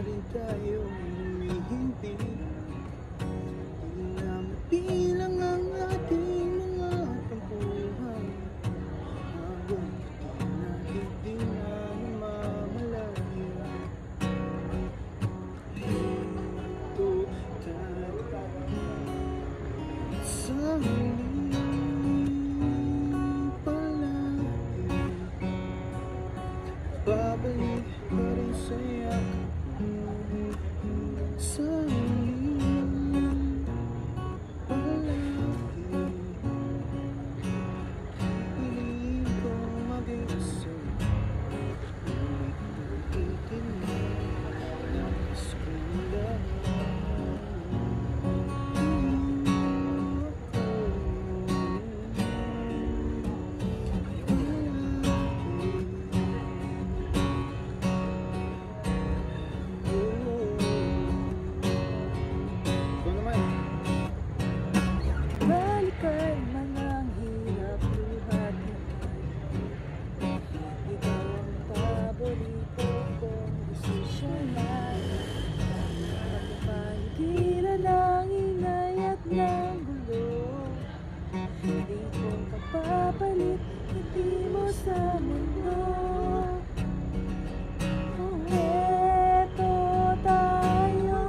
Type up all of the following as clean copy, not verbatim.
rin tayo humihindi. Di na mabilang ang ating mga tampuhan, habang di natin di na namamalaya. Ito tayo sa huli palagi, babalik pa rin sa'yo sa huli palagi. Piliin ko maging sa'yo, ulit-ulitin mo ang gusto lang. Balikan man ang hirap luhati, ikaw ang paborito kong desisyonan. Pagpapaligiran ng ingay at ng gulo, hindi ko kapapalit, hindi mo sa mundo. Eto tayo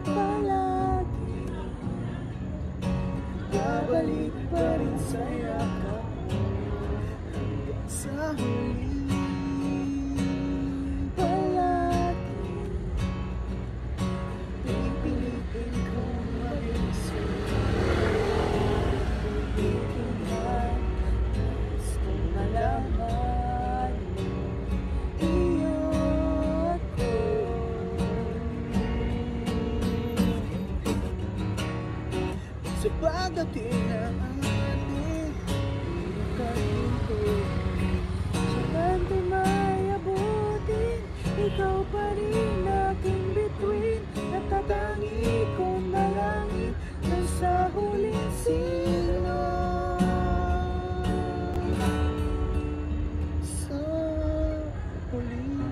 palagi, babalik pa rin sa yakap hanggang sa huli palagi. pipilitin kong maging sa'yo. Ulitin man, gusto malaman mo, iyo ako. Sa pagdating na ating magkahinto, Saan tayo may abutin, ikaw pa rin aking bituin. Natatangi kong malangit na sa huling sino. sa huli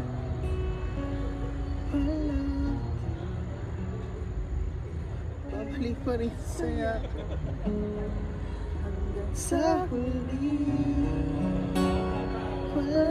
palagi, babalik pa rin sa yakap Hanggang sa huli palagi.